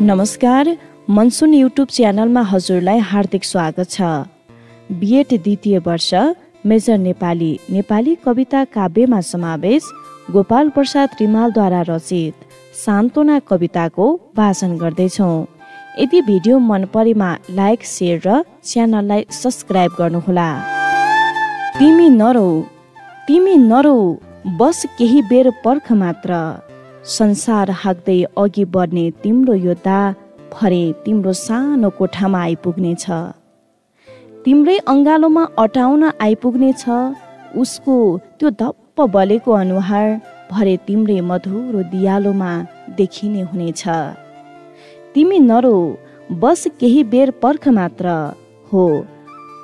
नमस्कार, monsoon YouTube च्यानलमा हजुरलाई हार्दिक स्वागत छ। बिएड द्वितीय वर्ष मेजर नेपाली कविता काव्यमा समावेश गोपाल प्रसाद रिमालद्वारा रचित सान्त्वना कविताको वाचन गर्दैछौँ। यदि भिडियो मन परेमा लाइक, शेयर र च्यानललाई सब्स्क्राइब गर्नुहोला। तिमी नरौ बस केही बेर पर्ख मात्र, संसार हाँक्दै अघि बढ्ने तिम्रो योद्धा भरे तिम्रो सानो कोठामा आइपुग्नेछ। तिम्रै अङ्गालोमा अटाउन आइपुग्नेछ उसको त्यो धप्प बलेको अनुहार भरे तिम्रै मधुरो दियालोमा देखिने हुनेछ। तिमी नरौ बस केही बेर पर्ख मात्र, हो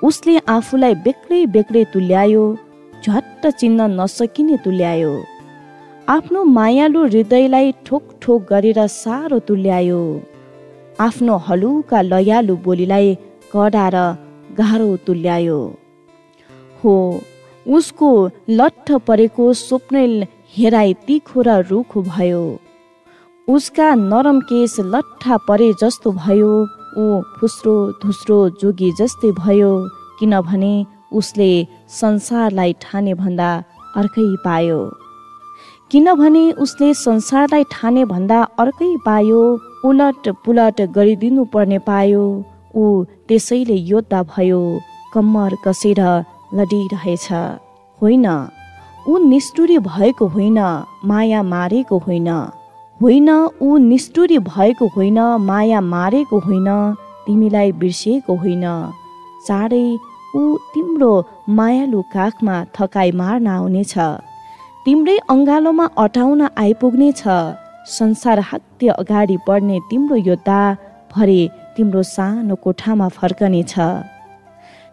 उसले आफूलाई बेग्लै तुल्यायो, झट्ट चिन्न नसकिने तुल्यायो। आफ्नो मायालु हृदयलाई ठोक ठोक गरेर साह्रो तुल्यायो, आफ्नो हलुका लयालु बोलीलाई कडा र गाह्रो तुल्यायो। हो उसको लट्ठ परेको स्वप्न हेराई तिखो र रुखो भयो, उसका नरम केस लट्ठा परे जस्तो भयो, ऊ फुस्रो धुस्रो जोगी जस्तै भयो। किनभने उसले संसारलाई ठाने भन्दा अर्कै पायो, उलट पुलट गरिदिनु पर्ने पायो। ऊ त्यसैले योद्धा भयो, कम्मर कसेर लडिरहेछ। होइन ऊ निष्ठुरी भएको होइन, माया मारेको होइन। ऊ निष्ठुरी भएको होइन, माया मारेको होइन, तिमीलाई बिर्सिएको होइन। चाँडै ऊ तिम्रो मायालु काखमा थकाइ मार्न आउनेछ, तिम्रै अङ्गालोमा अटाउन आइपुग्नेछ। संसार हाँक्दै अगाडि बढ्ने तिम्रो योद्धा भरे तिम्रो सानो कोठामा फर्कनेछ।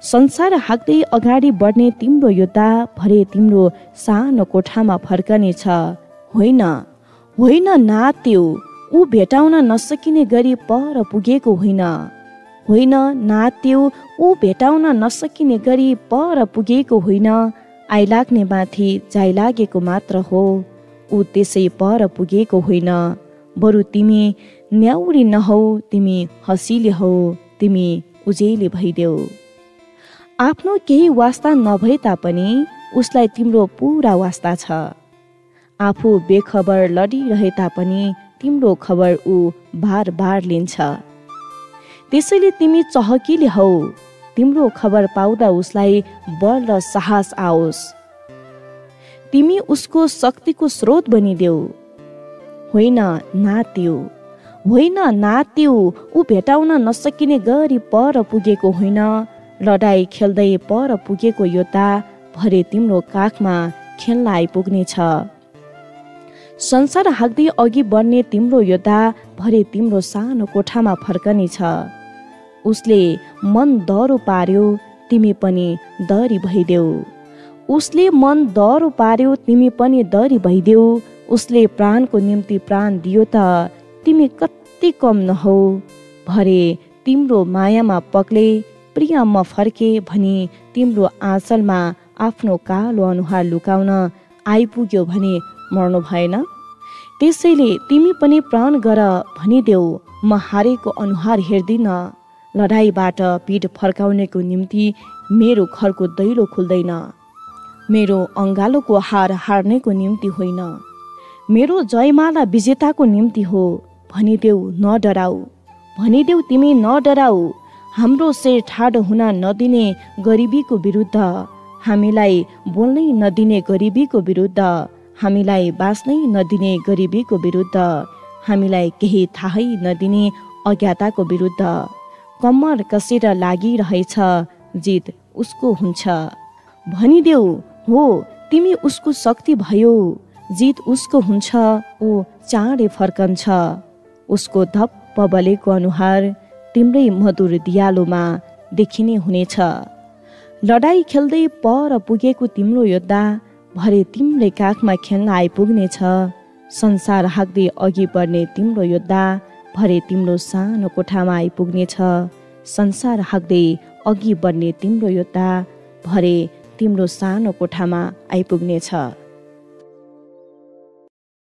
संसार हाँक्दै अगाडि बढ्ने तिम्रो योद्धा भरे तिम्रो सानो कोठामा फर्कनेछ। होइन नात्यौ ऊ भेटाउन नसकिने गरी पर पुगेको होइन। भेटाउन नसकिने गरी पर पुगेको होइन। आइलाग्ने माथि जाइलागेको मात्र हो, ऊ त्यसै पर पुगेको होइन। बरु तिमी न्याउरी नहौ, तिमी हँसिले हौ, तिमी उजेली भइदेऊ। आफ्नो केही वास्ता नभए तापनि उसलाई तिम्रो पुरा वास्ता छ। आफू बेखबर लडिरहे तापनि तिम्रो खबर ऊ बार बार लिन्छ। त्यसैले तिमी चहकिले हौ, तिम्रो खबर पाउँदा उसलाई बल र साहस आओस्। तिमी उसको शक्तिको स्रोत बनिदेऊ। होइन नात्यौ ऊ भेटाउन नसकिने गरी पर पुगेको होइन। लडाई खेल्दै पर पुगेको योद्धा भरे तिम्रो काखमा खेल्न आइपुग्नेछ। संसार हाँक्दै अघि बढ्ने तिम्रो योद्धा भरे तिम्रो सानो कोठामा फर्कनेछ। उसले मन दह्रो पार्यो, तिमी पनि दरी भइदेऊ। उसले प्राणको निम्ति प्राण दियो त तिमी कति कम नहौ। भरे तिम्रो मायामा पक्ले प्रिय म फर्के भनी तिम्रो आँचलमा आफ्नो कालो अनुहार लुकाउन आइपुग्यो भने मर्नु भएन। त्यसैले तिमी पनि प्राण गर भनिदेऊ, म हारेको अनुहार हेर्दिन। लडाईबाट पिठ फर्काउनेको निम्ति मेरो घरको दैलो खुल्दैन, मेरो अङ्गालोको हार हार्नेको निम्ति होइन, मेरो जयमाला विजेताको निम्ति हो। भनिदेऊ तिमी नडराऊ। हाम्रो शिर ठाडो हुन नदिने गरिबीको विरुद्ध, हामीलाई बोल्नै नदिने गरिबीको विरुद्ध, हामीलाई बाँच्नै नदिने गरिबीको विरुद्ध, हामीलाई केही थाहै नदिने अज्ञाताको विरुद्ध कम्मर कसेर लागिरहेछ। जित उसको हुन्छ भनिदेऊ। हो तिमी उसको शक्ति भयो, जित उसको हुन्छ, ऊ चाँडै फर्कन्छ। उसको धप्प बलेको अनुहार तिम्रै मधुर दियालोमा देखिने हुनेछ। लडाई खेल्दै पर पुगेको तिम्रो योद्धा भरे तिम्रै काखमा खेल्न आइपुग्नेछ। संसार हाँक्दै अघि बढ्ने तिम्रो योद्धा भरे तिम्रो सानो कोठामा आइपुग्नेछ। संसार हाँक्दै अघि बढ्ने तिम्रो योद्धा भरे तिम्रो सानो कोठामा आइपुग्नेछ।